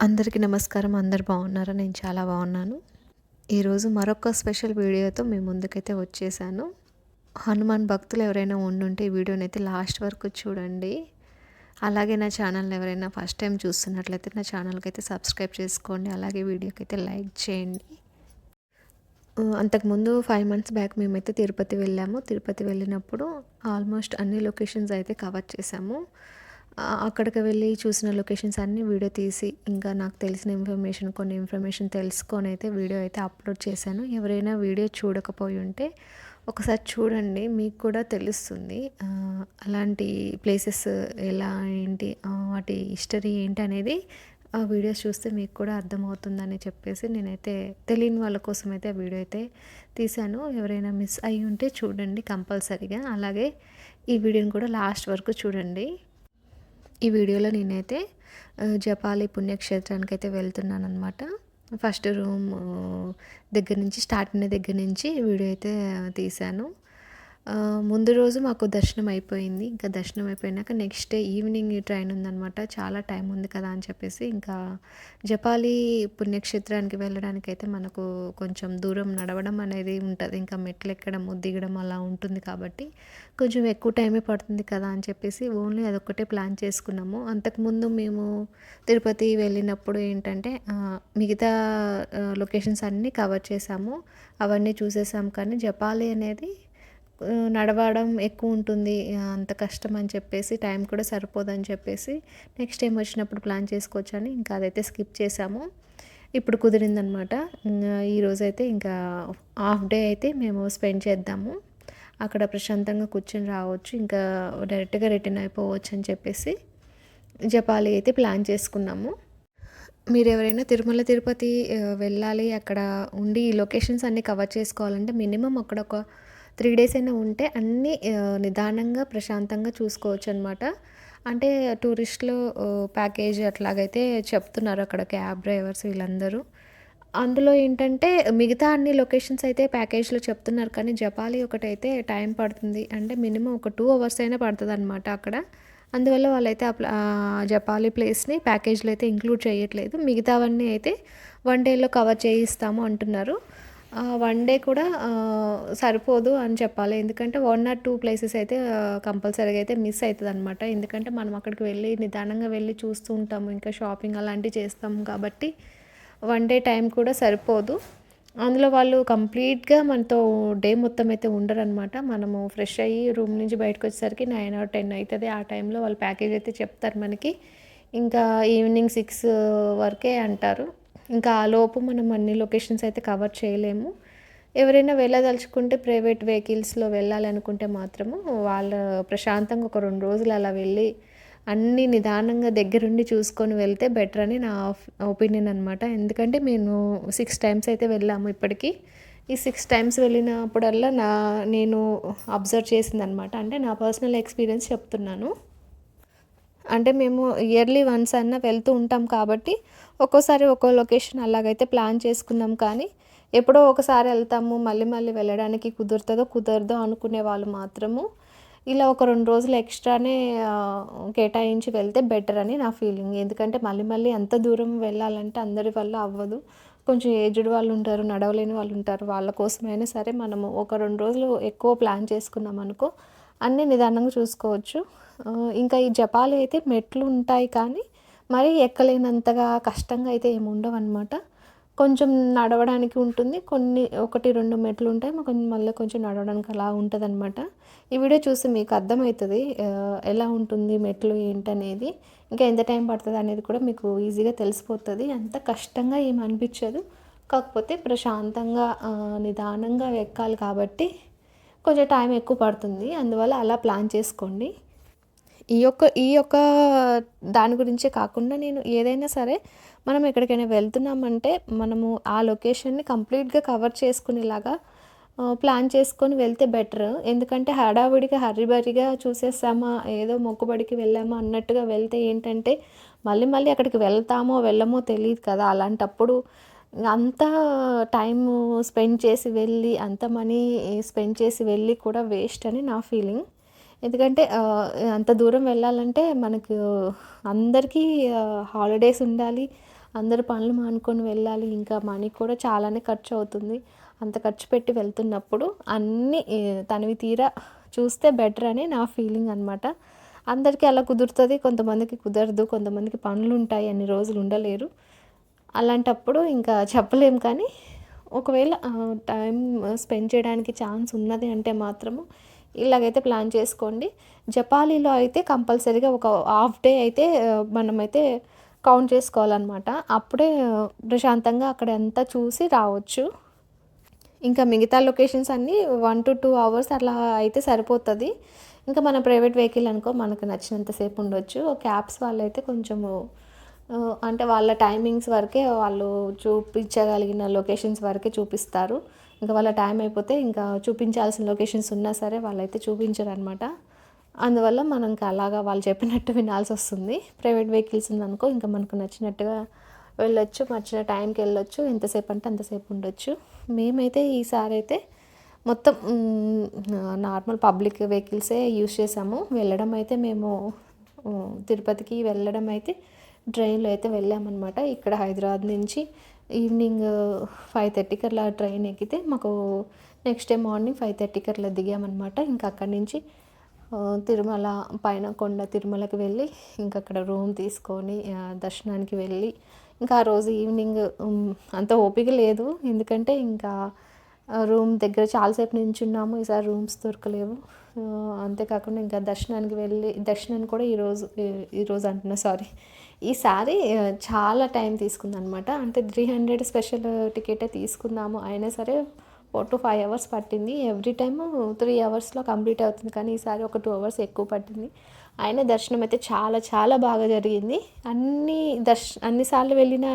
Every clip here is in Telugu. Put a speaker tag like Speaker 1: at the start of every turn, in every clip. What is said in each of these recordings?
Speaker 1: అందరికీ నమస్కారం. అందరూ బాగున్నారా? నేను చాలా బాగున్నాను. ఈరోజు మరొక స్పెషల్ వీడియోతో మీ ముందుకైతే వచ్చేసాను. హనుమాన్ భక్తులు ఎవరైనా ఉండుంటే ఈ వీడియోనైతే లాస్ట్ వరకు చూడండి. అలాగే నా ఛానల్ని ఎవరైనా ఫస్ట్ టైం చూస్తున్నట్లయితే నా ఛానల్కైతే సబ్స్క్రైబ్ చేసుకోండి. అలాగే వీడియోకైతే లైక్ చేయండి. అంతకుముందు 5 మంత్స్ బ్యాక్ మేమైతే తిరుపతి వెళ్ళాము. తిరుపతి వెళ్ళినప్పుడు ఆల్మోస్ట్ అన్ని లొకేషన్స్ అయితే కవర్ చేసాము. అక్కడికి వెళ్ళి చూసిన లొకేషన్స్ అన్నీ వీడియో తీసి, ఇంకా నాకు తెలిసిన కొన్ని ఇన్ఫర్మేషన్ తెలుసుకొని అయితే వీడియో అయితే అప్లోడ్ చేశాను. ఎవరైనా వీడియో చూడకపోయి ఉంటే ఒకసారి చూడండి, మీకు కూడా తెలుస్తుంది. అలాంటి ప్లేసెస్ ఎలా ఏంటి, వాటి హిస్టరీ ఏంటి అనేది ఆ వీడియోస్ చూస్తే మీకు కూడా అర్థమవుతుందని చెప్పేసి నేనైతే తెలియని వాళ్ళ కోసం అయితే ఆ వీడియో అయితే తీశాను. ఎవరైనా మిస్ అయ్యి ఉంటే చూడండి కంపల్సరీగా. అలాగే ఈ వీడియోని కూడా లాస్ట్ వరకు చూడండి. ఈ వీడియోలో నేనైతే జపాలి పుణ్యక్షేత్రానికి అయితే వెళ్తున్నానమాట. ఫస్ట్ రూమ్ దగ్గర నుంచి స్టార్ట్ అయిన దగ్గర నుంచి వీడియో అయితే తీశాను. ముందు రోజు మాకు దర్శనం అయిపోయింది. ఇంకా దర్శనం అయిపోయినాక నెక్స్ట్ డే ఈవినింగ్ ట్రైన్ ఉందనమాట. చాలా టైం ఉంది కదా అని చెప్పేసి ఇంకా జపాలి పుణ్యక్షేత్రానికి వెళ్ళడానికైతే మనకు కొంచెం దూరం నడవడం అనేది ఉంటుంది. ఇంకా మెట్లు ఎక్కడము దిగడం అలా ఉంటుంది కాబట్టి కొంచెం ఎక్కువ టైమే పడుతుంది కదా అని చెప్పేసి ఓన్లీ అదొక్కటే ప్లాన్ చేసుకున్నాము. అంతకుముందు మేము తిరుపతి వెళ్ళినప్పుడు ఏంటంటే మిగతా లొకేషన్స్ అన్నీ కవర్ చేసాము, అవన్నీ చూసేసాం. కానీ జపాలి అనేది నడవడం ఎక్కువ ఉంటుంది, అంత కష్టం అని చెప్పేసి టైం కూడా సరిపోదని చెప్పేసి నెక్స్ట్ టైం వచ్చినప్పుడు ప్లాన్ చేసుకోవచ్చని ఇంకా అదైతే స్కిప్ చేసాము. ఇప్పుడు కుదిరిందనమాట. ఈరోజైతే ఇంకా హాఫ్ డే అయితే మేము స్పెండ్ చేద్దాము, అక్కడ ప్రశాంతంగా కూర్చొని రావచ్చు, ఇంకా డైరెక్ట్గా రిటర్న్ అయిపోవచ్చు అని చెప్పేసి జపాలి అయితే ప్లాన్ చేసుకున్నాము. మీరు ఎవరైనా తిరుమల తిరుపతి వెళ్ళాలి, అక్కడ ఉండి ఈ లొకేషన్స్ అన్నీ కవర్ చేసుకోవాలంటే మినిమం అక్కడ ఒక 3 డేస్ అయినా ఉంటే అన్నీ నిదానంగా ప్రశాంతంగా చూసుకోవచ్చు అనమాట. అంటే టూరిస్టులు ప్యాకేజ్ అట్లాగైతే చెప్తున్నారు అక్కడ క్యాబ్ డ్రైవర్స్ వీళ్ళందరూ. అందులో ఏంటంటే మిగతా అన్ని లొకేషన్స్ అయితే ప్యాకేజ్లో చెప్తున్నారు, కానీ జపాలి ఒకటైతే టైం పడుతుంది. అంటే మినిమం ఒక 2 అవర్స్ అయినా పడుతుందన్నమాట అక్కడ. అందువల్ల వాళ్ళైతే జపాలి ప్లేస్ని ప్యాకేజ్లో అయితే ఇంక్లూడ్ చేయట్లేదు. మిగతావన్నీ అయితే 1 డేలో కవర్ చేయిస్తాము అంటున్నారు. 1 డే కూడా సరిపోదు అని చెప్పాలి. ఎందుకంటే 1 ఆర్ 2 ప్లేసెస్ అయితే కంపల్సరీగా అయితే మిస్ అవుతుందన్నమాట. ఎందుకంటే మనం అక్కడికి వెళ్ళి నిదానంగా వెళ్ళి చూస్తూ ఉంటాము, ఇంకా షాపింగ్ అలాంటివి చేస్తాము కాబట్టి 1 డే టైం కూడా సరిపోదు. అందులో వాళ్ళు కంప్లీట్గా మనతో డే మొత్తం అయితే ఉండరనమాట. మనము ఫ్రెష్ అయ్యి రూమ్ నుంచి బయటకు వచ్చేసరికి 9 ఆర్ 10 అవుతుంది. ఆ టైంలో వాళ్ళు ప్యాకేజ్ అయితే చెప్తారు మనకి. ఇంకా ఈవినింగ్ 6 వరకే అంటారు. ఇంకా ఆ లోపు మనం అన్ని లొకేషన్స్ అయితే కవర్ చేయలేము. ఎవరైనా వెళ్ళదలుచుకుంటే ప్రైవేట్ వెహికల్స్లో వెళ్ళాలనుకుంటే మాత్రము వాళ్ళ ప్రశాంతంగా ఒక 2 రోజులు అలా వెళ్ళి అన్నీ నిదానంగా దగ్గరుండి చూసుకొని వెళ్తే బెటర్ అని నా ఒపీనియన్ అనమాట. ఎందుకంటే మేము 6 టైమ్స్ అయితే వెళ్ళాము ఇప్పటికీ. ఈ 6 టైమ్స్ వెళ్ళినప్పుడల్లా నేను అబ్జర్వ్ చేసిందనమాట. అంటే నా పర్సనల్ ఎక్స్పీరియన్స్ చెప్తున్నాను. అంటే మేము ఇయర్లీ వన్స్ అన్నా వెళ్తూ ఉంటాం కాబట్టి ఒక్కోసారి ఒక్కో లొకేషన్ అలాగైతే ప్లాన్ చేసుకున్నాం. కానీ ఎప్పుడో ఒకసారి వెళ్తాము, మళ్ళీ మళ్ళీ వెళ్ళడానికి కుదరదో అనుకునే వాళ్ళు మాత్రము ఇలా ఒక 2 రోజులు ఎక్స్ట్రానే కేటాయించి వెళ్తే బెటర్ అని నా ఫీలింగ్. ఎందుకంటే మళ్ళీ మళ్ళీ అంత దూరం వెళ్ళాలంటే అందరి వల్ల అవ్వదు. కొంచెం ఏజ్డ్ వాళ్ళు ఉంటారు, నడవలేని వాళ్ళు ఉంటారు. వాళ్ళ కోసమైనా సరే మనము ఒక 2 రోజులు ఎక్కువ ప్లాన్ చేసుకున్నాం అనుకో అన్నీ నిదానంగా చూసుకోవచ్చు. ఇంకా ఈ జపాలి అయితే మెట్లు ఉంటాయి, కానీ మరీ ఎక్కలేనంతగా కష్టంగా అయితే ఏమి ఉండవన్నమాట. కొంచెం నడవడానికి ఉంటుంది, 1, 2 మెట్లు ఉంటాయి, మళ్ళీ కొంచెం నడవడానికి అలా ఉంటుందన్నమాట. ఈ వీడియో చూసి మీకు అర్థమవుతుంది ఎలా ఉంటుంది మెట్లు ఏంటనేది, ఇంకా ఎంత టైం పడుతుంది అనేది కూడా మీకు ఈజీగా తెలిసిపోతుంది. అంత కష్టంగా ఏమి అనిపించదు, కాకపోతే ప్రశాంతంగా నిదానంగా ఎక్కాలి కాబట్టి కొంచెం టైం ఎక్కువ పడుతుంది. అందువల్ల అలా ప్లాన్ చేసుకోండి. ఈ యొక్క దాని గురించే కాకుండా నేను ఏదైనా సరే మనం ఎక్కడికైనా వెళ్తున్నామంటే మనము ఆ లొకేషన్ని కంప్లీట్గా కవర్ చేసుకునేలాగా ప్లాన్ చేసుకొని వెళ్తే బెటర్. ఎందుకంటే హడావిడిగా హర్రిబరిగా చూసేసామా, ఏదో మొక్కుబడికి వెళ్ళామా అన్నట్టుగా వెళ్తే ఏంటంటే మళ్ళీ మళ్ళీ అక్కడికి వెళ్తామో వెళ్ళమో తెలియదు కదా. అలాంటప్పుడు అంత టైము స్పెండ్ చేసి వెళ్ళి, అంత మనీ స్పెండ్ చేసి వెళ్ళి కూడా వేస్ట్ అని నా ఫీలింగ్. ఎందుకంటే అంత దూరం వెళ్ళాలంటే మనకు అందరికీ హాలిడేస్ ఉండాలి. అందరు పనులు మానుకొని వెళ్ళాలి, ఇంకా మనీ కూడా చాలానే ఖర్చు అవుతుంది. అంత ఖర్చు పెట్టి వెళ్తున్నప్పుడు అన్నీ తనివి తీరా చూస్తే బెటర్ అని నా ఫీలింగ్ అనమాట. అందరికీ అలా కుదురుతుంది, కొంతమందికి కుదరదు, కొంతమందికి పనులుంటాయి, అన్ని రోజులు ఉండలేరు. అలాంటప్పుడు ఇంకా చెప్పలేం. కానీ ఒకవేళ టైం స్పెండ్ చేయడానికి ఛాన్స్ ఉన్నది అంటే మాత్రము ఇలాగైతే ప్లాన్ చేసుకోండి. జపాలీలో అయితే కంపల్సరీగా ఒక హాఫ్ డే అయితే మనమైతే కౌంట్ చేసుకోవాలన్నమాట. అప్పుడే ప్రశాంతంగా అక్కడ అంతా చూసి రావచ్చు. ఇంకా మిగతా లొకేషన్స్ అన్నీ 1 to 2 అవర్స్ అట్లా అయితే సరిపోతుంది. ఇంకా మన ప్రైవేట్ వెహికల్ అనుకో మనకు నచ్చినంత సేపు ఉండొచ్చు. క్యాబ్స్ వాళ్ళైతే కొంచెము అంటే వాళ్ళ టైమింగ్స్ వరకే వాళ్ళు చూపించగలిగిన లొకేషన్స్ వరకే చూపిస్తారు. ఇంకా వాళ్ళ టైం అయిపోతే ఇంకా చూపించాల్సిన లొకేషన్స్ ఉన్నా సరే వాళ్ళైతే చూపించరనమాట. అందువల్ల మనం ఇంకా అలాగా వాళ్ళు చెప్పినట్టు వినాల్సి వస్తుంది. ప్రైవేట్ వెహికల్స్ ఉందనుకో ఇంకా మనకు నచ్చినట్టుగా వెళ్ళొచ్చు, నచ్చిన టైంకి వెళ్ళొచ్చు, ఎంతసేపు అంటే అంతసేపు ఉండొచ్చు. మేమైతే ఈసారి అయితే మొత్తం నార్మల్ పబ్లిక్ వెహికల్సే యూజ్ చేసాము. వెళ్ళడం అయితే మేము తిరుపతికి వెళ్ళడం అయితే ట్రైన్లో అయితే వెళ్ళామన్నమాట. ఇక్కడ హైదరాబాద్ నుంచి ఈవినింగ్ 5:30కి అట్లా ట్రైన్ ఎక్కితే మాకు నెక్స్ట్ డే మార్నింగ్ 5:30కి అట్లా దిగామన్నమాట. ఇంకా అక్కడి నుంచి తిరుమల పైన కొండ తిరుమలకి వెళ్ళి ఇంకా అక్కడ రూమ్ తీసుకొని దర్శనానికి వెళ్ళి ఇంకా ఆ రోజు ఈవినింగ్ అంత ఓపిక లేదు, ఎందుకంటే ఇంకా రూమ్ దగ్గర చాలాసేపు నించున్నాము, ఈసారి రూమ్స్ దొరకలేవు. అంతేకాకుండా ఇంకా దర్శనానికి వెళ్ళి దర్శనానికి కూడా ఈరోజు అంటున్నా సారీ ఈసారి చాలా టైం తీసుకుందనమాట. అంటే 300 స్పెషల్ టికెటే తీసుకున్నాము, అయినా సరే 4 to 5 అవర్స్ పట్టింది. ఎవ్రీ టైము 3 అవర్స్లో కంప్లీట్ అవుతుంది, కానీ ఈసారి ఒక 2 అవర్స్ ఎక్కువ పట్టింది. అయినా దర్శనం అయితే చాలా చాలా బాగా జరిగింది. అన్నిసార్లు వెళ్ళిన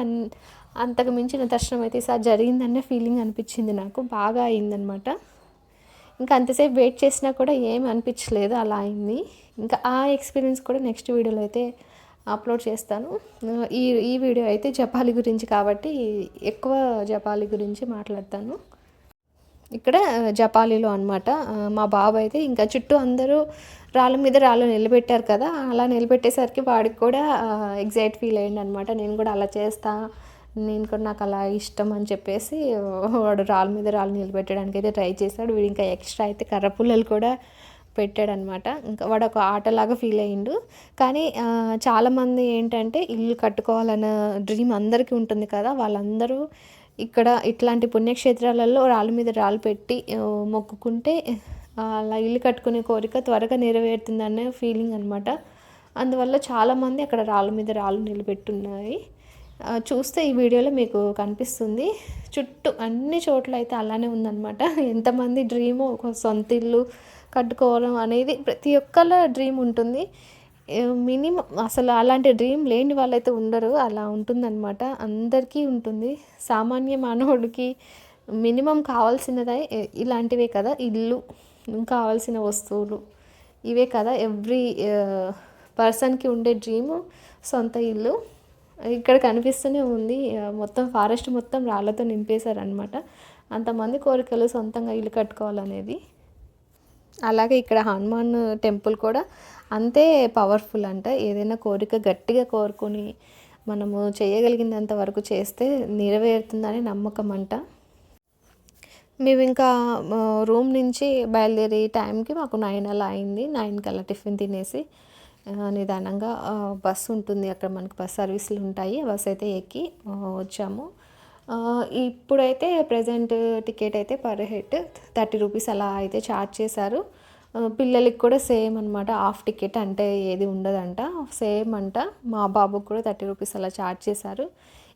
Speaker 1: అంతకు మించిన దర్శనం అయితే ఈసారి జరిగిందనే ఫీలింగ్ అనిపించింది నాకు, బాగా అయిందనమాట. ఇంకా అంతసేపు వెయిట్ చేసినా కూడా ఏం అనిపించలేదు, అలా అయింది. ఇంకా ఆ ఎక్స్పీరియన్స్ కూడా నెక్స్ట్ వీడియోలో అయితే అప్లోడ్ చేస్తాను. ఈ వీడియో అయితే జపాలి గురించి కాబట్టి ఎక్కువ జపాలి గురించి మాట్లాడతాను. ఇక్కడ జపాలీలో అనమాట. మా బాబు అయితే ఇంకా చుట్టూ అందరూ రాళ్ళ మీద రాళ్ళు నిలబెట్టారు కదా, అలా నిలబెట్టేసరికి వాడికి కూడా ఎగ్జైట్ ఫీల్ అయ్యింది అనమాట. నేను కూడా అలా చేస్తా, నేను కూడా నాకు అలా ఇష్టం అని చెప్పేసి వాడు రాళ్ళ మీద రాళ్ళు నిలబెట్టడానికి అయితే ట్రై చేశాడు. వీడు ఇంకా ఎక్స్ట్రా అయితే కర్ర పుల్లలు కూడా పెట్టాడనమాట. ఇంకా వాడు ఒక ఆటలాగా ఫీల్ అయ్యిండు. కానీ చాలామంది ఏంటంటే ఇల్లు కట్టుకోవాలన్న డ్రీమ్ అందరికీ ఉంటుంది కదా, వాళ్ళందరూ ఇక్కడ ఇట్లాంటి పుణ్యక్షేత్రాలలో రాళ్ళ మీద రాళ్ళు పెట్టి మొక్కుకుంటే అలా ఇల్లు కట్టుకునే కోరిక త్వరగా నెరవేరుతుందనే ఫీలింగ్ అనమాట. అందువల్ల చాలామంది అక్కడ రాళ్ళ మీద రాళ్ళు నిలబెట్టున్నాయి. చూస్తే ఈ వీడియోలో మీకు కనిపిస్తుంది. చుట్టూ అన్ని చోట్ల అయితే అలానే ఉందన్నమాట. ఎంతమంది డ్రీము ఒక సొంత ఇల్లు కట్టుకోవడం అనేది ప్రతి ఒక్కళ్ళ డ్రీమ్ ఉంటుంది. మినిమం అసలు అలాంటి డ్రీమ్ లేని వాళ్ళైతే ఉండరు, అలా ఉంటుందన్నమాట. అందరికీ ఉంటుంది. సామాన్య మానవుడికి మినిమం కావాల్సినది ఇలాంటివే కదా, ఇల్లు, కావాల్సిన వస్తువులు ఇవే కదా. ఎవ్రీ పర్సన్కి ఉండే డ్రీము సొంత ఇల్లు. ఇక్కడ కనిపిస్తూనే ఉంది, మొత్తం ఫారెస్ట్ మొత్తం రాళ్ళతో నింపేశారనమాట. అంతమంది కోరికలు సొంతంగా ఇల్లు కట్టుకోవాలనేది. అలాగే ఇక్కడ హనుమాన్ టెంపుల్ కూడా అంతే పవర్ఫుల్ అంట. ఏదైనా కోరిక గట్టిగా కోరుకొని మనము చేయగలిగినంత వరకు చేస్తే నెరవేరుతుందని నమ్మకం అంట. మేము ఇంకా రూమ్ నుంచి బయలుదేరే టైంకి మాకు 9 అలా అయింది. 9కి అలా టిఫిన్ తినేసి నిదానంగా బస్సు ఉంటుంది అక్కడ, మనకి బస్ సర్వీసులు ఉంటాయి, బస్ అయితే ఎక్కి వచ్చాము. ఇప్పుడైతే ప్రజెంట్ టికెట్ అయితే పర్ హెడ్ 30 రూపీస్ అలా అయితే ఛార్జ్ చేశారు. పిల్లలకి కూడా సేమ్ అనమాట, హాఫ్ టికెట్ అంటే ఏది ఉండదంట, సేమ్ అంట. మా బాబుకి కూడా 30 రూపీస్ అలా ఛార్జ్ చేశారు.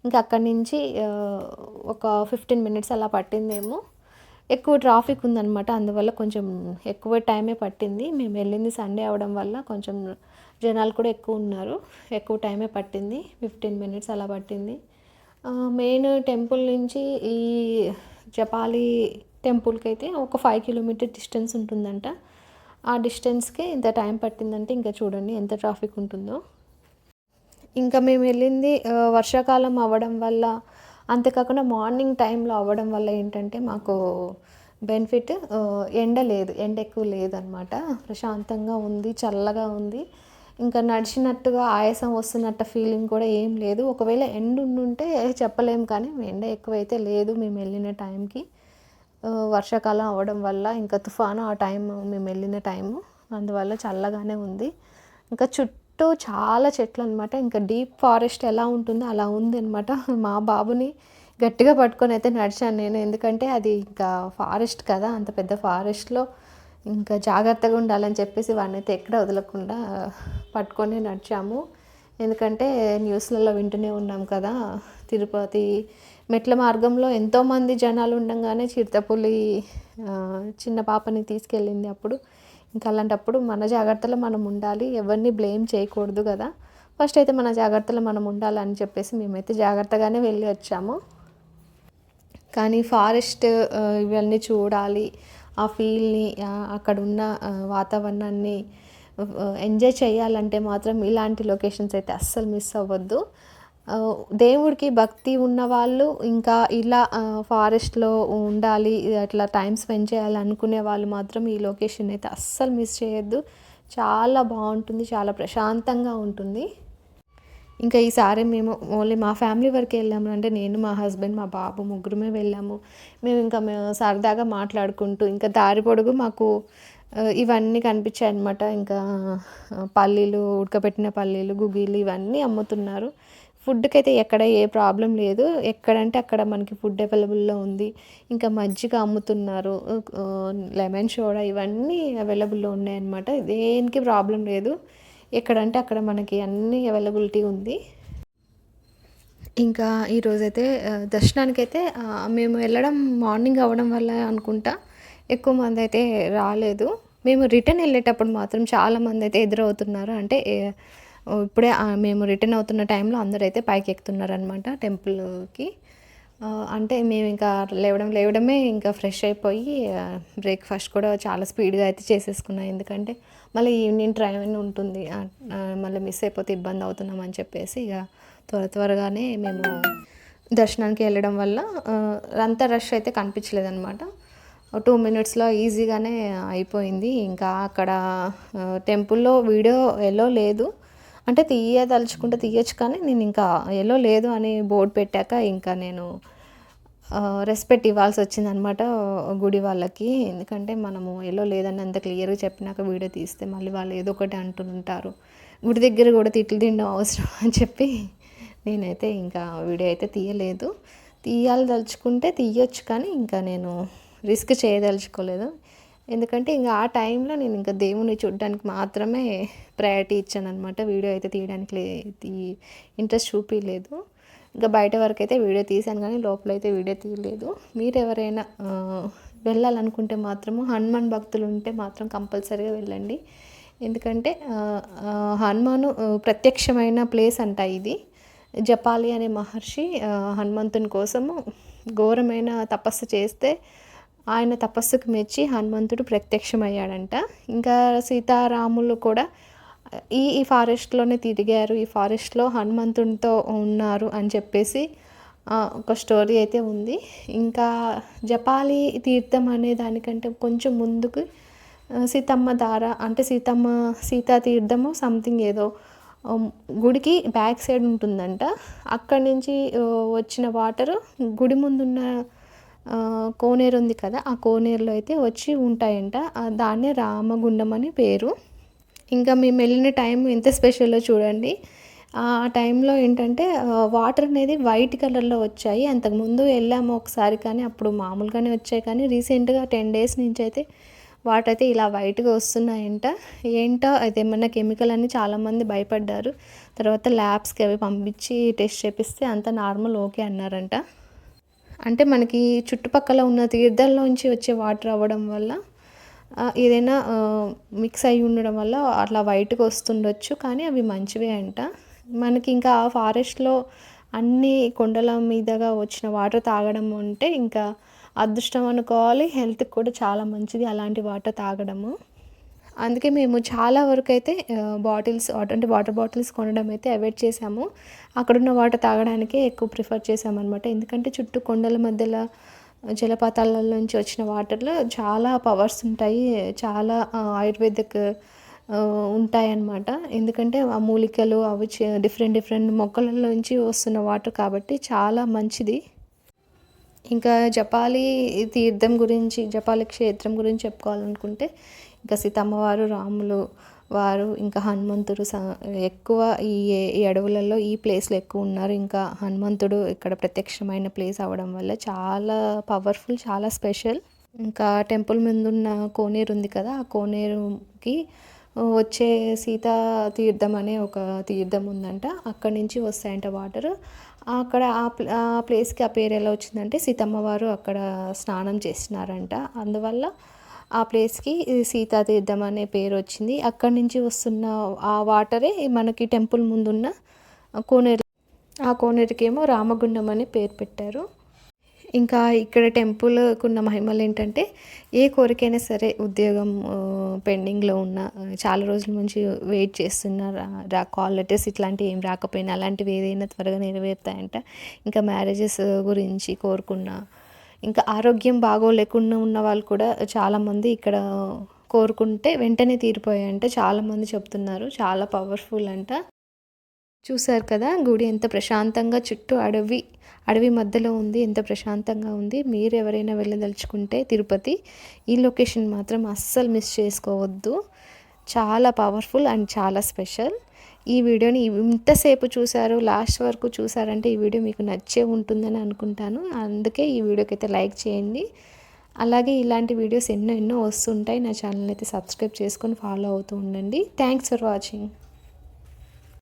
Speaker 1: ఇంకా అక్కడి నుంచి ఒక 15 మినిట్స్ అలా పట్టిందేమో. ఎక్కువ ట్రాఫిక్ ఉందన్నమాట, అందువల్ల కొంచెం ఎక్కువ టైమే పట్టింది. మేము వెళ్ళింది సండే అవడం వల్ల కొంచెం జనాలు కూడా ఎక్కువ ఉన్నారు, ఎక్కువ టైమే పట్టింది. 15 మినిట్స్ అలా పట్టింది. మెయిన్ టెంపుల్ నుంచి ఈ జపాలి టెంపుల్కి అయితే ఒక 5 కిలోమీటర్ డిస్టెన్స్ ఉంటుందంట. ఆ డిస్టెన్స్కి ఇంత టైం పట్టిందంటే ఇంకా చూడండి ఎంత ట్రాఫిక్ ఉంటుందో. ఇంకా మేము వెళ్ళింది వర్షాకాలం అవ్వడం వల్ల, అంతేకాకుండా మార్నింగ్ టైంలో అవ్వడం వల్ల ఏంటంటే మాకు బెనిఫిట్, ఎండ ఎక్కువ లేదనమాట. ప్రశాంతంగా ఉంది, చల్లగా ఉంది. ఇంకా నడిచినట్టుగా ఆయాసం వస్తున్నట్టు ఫీలింగ్ కూడా ఏం లేదు. ఒకవేళ ఎండ ఉండుంటే చెప్పలేము, కానీ ఎండ ఎక్కువైతే లేదు మేము వెళ్ళిన టైంకి. వర్షాకాలం అవ్వడం వల్ల ఇంకా తుఫాను ఆ టైము మేము వెళ్ళిన టైము, అందువల్ల చల్లగానే ఉంది. ఇంకా చుట్టూ చాలా చెట్లనమాట. ఇంకా డీప్ ఫారెస్ట్ ఎలా ఉంటుందో అలా ఉందనమాట. మా బాబుని గట్టిగా పట్టుకొని అయితే నడిచాను నేను. ఎందుకంటే అది ఇంకా ఫారెస్ట్ కదా, అంత పెద్ద ఫారెస్ట్‌లో ఇంకా జాగ్రత్తగా ఉండాలని చెప్పేసి వాడినైతే ఎక్కడ వదలకుండా పట్టుకొని నడిచాము. ఎందుకంటే న్యూస్‌లలో వింటూనే ఉన్నాం కదా, తిరుపతి మెట్ల మార్గంలో ఎంతోమంది జనాలు ఉండంగానే చిరుతపులి చిన్న పాపని తీసుకెళ్ళింది అప్పుడు. ఇంకా అలాంటప్పుడు మన జాగ్రత్తలో మనం ఉండాలి, ఎవరిని బ్లేమ్ చేయకూడదు కదా. ఫస్ట్ అయితే మన జాగ్రత్తలో మనం ఉండాలని చెప్పేసి మేమైతే జాగ్రత్తగానే వెళ్ళి వచ్చాము. కానీ ఫారెస్ట్ ఇవన్నీ చూడాలి, ఆ ఫీల్‌ని అక్కడున్న వాతావరణాన్ని ఎంజాయ్ చేయాలంటే మాత్రం ఇలాంటి లొకేషన్స్ అయితే అస్సలు మిస్ అవ్వద్దు. దేవుడికి భక్తి ఉన్నవాళ్ళు ఇంకా ఇలా ఫారెస్ట్‌లో ఉండాలి, అట్లా టైం స్పెండ్ చేయాలనుకునే వాళ్ళు మాత్రం ఈ లొకేషన్ అయితే అస్సలు మిస్ చేయొద్దు. చాలా బావుంటుంది, చాలా ప్రశాంతంగా ఉంటుంది. ఇంకా ఈసారి మేము ఓన్లీ మా ఫ్యామిలీ వరకే వెళ్ళాము. అంటే నేను, మా హస్బెండ్, మా బాబు ముగ్గురమే వెళ్ళాము. మేము సరదాగా మాట్లాడుకుంటూ ఇంకా దారి పొడుగు మాకు ఇవన్నీ కనిపించాయన్నమాట. ఇంకా పల్లీలు, ఉడకబెట్టిన పల్లీలు, గుగ్గిళ్ళు ఇవన్నీ అమ్ముతున్నారు. ఫుడ్‌కైతే ఎక్కడ ఏ ప్రాబ్లం లేదు. ఎక్కడంటే అక్కడ మనకి ఫుడ్ అవైలబుల్‌లో ఉంది. ఇంకా మజ్జిగ అమ్ముతున్నారు. లెమన్ సోడా ఇవన్నీ అవైలబుల్‌లో ఉన్నాయన్నమాట. దేనికి ప్రాబ్లం లేదు. ఎక్కడంటే అక్కడ మనకి అన్నీ అవైలబిలిటీ ఉంది. ఇంకా ఈరోజైతే దర్శనానికైతే మేము వెళ్ళడం మార్నింగ్ అవ్వడం వల్ల అనుకుంటా ఎక్కువ మంది అయితే రాలేదు. మేము రిటర్న్ వెళ్ళేటప్పుడు మాత్రం చాలామంది అయితే ఎదురవుతున్నారు. అంటే ఇప్పుడే మేము రిటర్న్ అవుతున్న టైంలో అందరైతే పైకి ఎక్కుతున్నారనమాట టెంపుల్‌కి. అంటే మేము ఇంకా లేవడమే ఇంకా ఫ్రెష్ అయిపోయి బ్రేక్‌ఫాస్ట్ కూడా చాలా స్పీడ్‌గా అయితే చేసేసుకున్నాం. ఎందుకంటే మళ్ళీ ఈవినింగ్ ట్రైన్ ఉంటుంది, మళ్ళీ మిస్ అయిపోతే ఇబ్బంది అవుతున్నామని చెప్పేసి ఇక త్వరగానే మేము దర్శనానికి వెళ్ళడం వల్ల అంత రష్ అయితే కనిపించలేదన్నమాట. 2 మినిట్స్‌లో ఈజీగానే అయిపోయింది. ఇంకా అక్కడ టెంపుల్‌లో వీడియో ఎలో లేదు. అంటే తీయదలుచుకుంటే తీయొచ్చు, కానీ నేను ఇంకా ఎలో లేదు అని బోర్డ్ పెట్టాక ఇంకా నేను రెస్పెక్ట్ ఇవ్వాల్సి వచ్చిందనమాట గుడి వాళ్ళకి. ఎందుకంటే మనము ఎలో లేదని అంత క్లియర్గా చెప్పినాక వీడియో తీస్తే మళ్ళీ వాళ్ళు ఏదో ఒకటి అంటుంటారు. గుడి దగ్గర కూడా తిట్లు తినడం అవసరం అని చెప్పి నేనైతే ఇంకా వీడియో అయితే తీయలేదు. తీయాలదలుచుకుంటే తీయొచ్చు, కానీ ఇంకా నేను రిస్క్ చేయదలుచుకోలేదు. ఎందుకంటే ఇంకా ఆ టైంలో నేను ఇంకా దేవుణ్ణి చూడడానికి మాత్రమే ప్రయారిటీ ఇచ్చాననమాట. వీడియో అయితే తీయడానికి ఇంట్రెస్ట్ చూపించలేదు. ఇంకా బయట వరకు అయితే వీడియో తీశాను, కానీ లోపలైతే వీడియో తీయలేదు. మీరు ఎవరైనా వెళ్ళాలనుకుంటే మాత్రము హనుమాన్ భక్తులు ఉంటే మాత్రం కంపల్సరీగా వెళ్ళండి. ఎందుకంటే హనుమాను ప్రత్యక్షమైన ప్లేస్ అంట ఇది. జపాలి అనే మహర్షి హనుమంతుని కోసము ఘోరమైన తపస్సు చేస్తే ఆయన తపస్సుకు మెచ్చి హనుమంతుడు ప్రత్యక్షమయ్యాడంట. ఇంకా సీతారాములు కూడా ఈ ఫారెస్ట్లోనే తిరిగారు, ఈ ఫారెస్ట్లో హనుమంతునితో ఉన్నారు అని చెప్పేసి ఒక స్టోరీ అయితే ఉంది. ఇంకా జపాలి తీర్థం అనే దానికంటే కొంచెం ముందుకు సీతమ్మ ధార అంటే సీతా తీర్థము సంథింగ్ ఏదో గుడికి బ్యాక్ సైడ్ ఉంటుందంట. అక్కడి నుంచి వచ్చిన వాటరు గుడి ముందున్న కోనేరు ఉంది కదా, ఆ కోనేరులో అయితే వచ్చి ఉంటాయంట. దాన్నే రామగుండం అని పేరు. ఇంకా మేము వెళ్ళిన టైం ఎంత స్పెషల్లో చూడండి. ఆ టైంలో ఏంటంటే వాటర్ అనేది వైట్ కలర్లో వచ్చాయి. అంతకుముందు వెళ్ళాము ఒకసారి, కానీ అప్పుడు మామూలుగానే వచ్చాయి. కానీ రీసెంట్గా 10 డేస్ నుంచి అయితే వాటర్ అయితే ఇలా వైట్గా వస్తున్నాయంట. ఏంటో అయితే ఏమన్నా కెమికల్ అని చాలామంది భయపడ్డారు. తర్వాత ల్యాబ్స్కి అవి పంపించి టెస్ట్ చేపిస్తే అంత నార్మల్ ఓకే అన్నారంట. అంటే మనకి చుట్టుపక్కల ఉన్న తీర్థాల్లోంచి వచ్చే వాటర్ అవ్వడం వల్ల ఏదైనా మిక్స్ అయి ఉండడం వల్ల అట్లా వైట్గా వస్తుండొచ్చు, కానీ అవి మంచివే అంట. మనకి ఇంకా ఫారెస్ట్లో అన్ని కొండల మీదగా వచ్చిన వాటర్ తాగడం అంటే ఇంకా అదృష్టం అనుకోవాలి. హెల్త్కి కూడా చాలా మంచిది అలాంటి వాటర్ తాగడము. అందుకే మేము చాలా వరకు అయితే వాటర్ బాటిల్స్ కొనడం అయితే అవాయిడ్ చేసాము. అక్కడున్న వాటర్ తాగడానికే ఎక్కువ ప్రిఫర్ చేసామన్నమాట. ఎందుకంటే చుట్టూ కొండల మధ్యలో జలపాతాల నుంచి వచ్చిన వాటర్లో చాలా పవర్స్ ఉంటాయి. చాలా ఆయుర్వేదిక్ ఉంటాయన్నమాట. ఎందుకంటే ఆ మూలికలు అవి డిఫరెంట్ డిఫరెంట్ మొక్కలలోంచి వస్తున్న వాటర్ కాబట్టి చాలా మంచిది. ఇంకా జపాలి తీర్థం గురించి, జపాలి క్షేత్రం గురించి చెప్పుకోవాలనుకుంటే ఇంకా సీతమ్మవారు, రాములు వారు, ఇంకా హనుమంతుడు ఎక్కువ ఈ అడవులలో ఈ ప్లేస్‌లో ఎక్కువున్నారు. ఇంకా హనుమంతుడు ఇక్కడ ప్రత్యక్షమైన ప్లేస్ అవ్వడం వల్ల చాలా పవర్‌ఫుల్, చాలా స్పెషల్. ఇంకా టెంపుల్ ముందున్న కోనేరు ఉంది కదా! ఆ కోనేరుకి వచ్చే సీతా తీర్థం అనే ఒక తీర్థం ఉందంట. అక్కడి నుంచి వస్తాయంట వాటరు. అక్కడ ఆ ప్లేస్‌కి ఆ పేరు ఎలా వచ్చిందంటే సీతమ్మ వారు అక్కడ స్నానం చేసినారంట. అందువల్ల ఆ ప్లేస్‌కి సీతా తీర్థం అనే పేరు వచ్చింది. అక్కడి నుంచి వస్తున్న ఆ వాటరే మనకి టెంపుల్ ముందున్న కోనేరు. ఆ కోనేరుకేమో రామగుండం అని పేరు పెట్టారు. ఇంకా ఇక్కడ టెంపుల్‌కున్న మహిమలేంటంటే, ఏ కోరికైనా సరే ఉద్యోగం పెండింగ్‌లో ఉన్న చాలా రోజుల నుంచి వెయిట్ చేస్తున్న కాల్ లెటర్స్ ఇట్లాంటివి ఏం రాకపోయినా, అలాంటివి ఏదైనా త్వరగా నెరవేరుతాయంట. ఇంకా మ్యారేజెస్ గురించి కోరుకున్న, ఇంకా ఆరోగ్యం బాగోలేకుండా ఉన్న వాళ్ళు కూడా చాలామంది ఇక్కడ కోరుకుంటే వెంటనే తీరిపోయాయంట. చాలామంది చెప్తున్నారు. చాలా పవర్‌ఫుల్ అంట. చూసారు కదా! గుడి ఎంత ప్రశాంతంగా చుట్టూ అడవి మధ్యలో ఉంది. ఎంత ప్రశాంతంగా ఉంది. మీరు ఎవరైనా వెళ్ళదలుచుకుంటే తిరుపతి ఈ లొకేషన్ మాత్రం అస్సలు మిస్ చేసుకోవద్దు. చాలా పవర్‌ఫుల్ అండ్ చాలా స్పెషల్. ఈ వీడియోని ఇంతసేపు చూసారు, లాస్ట్ వరకు చూసారంటే ఈ వీడియో మీకు నచ్చే ఉంటుందని అనుకుంటాను. అందుకే ఈ వీడియోకైతే లైక్ చేయండి. అలాగే ఇలాంటి వీడియోస్ ఎన్నో ఎన్నో వస్తుంటాయి. నా ఛానల్ అయితే సబ్స్క్రైబ్ చేసుకొని ఫాలో అవుతూ ఉండండి. Thanks for watching.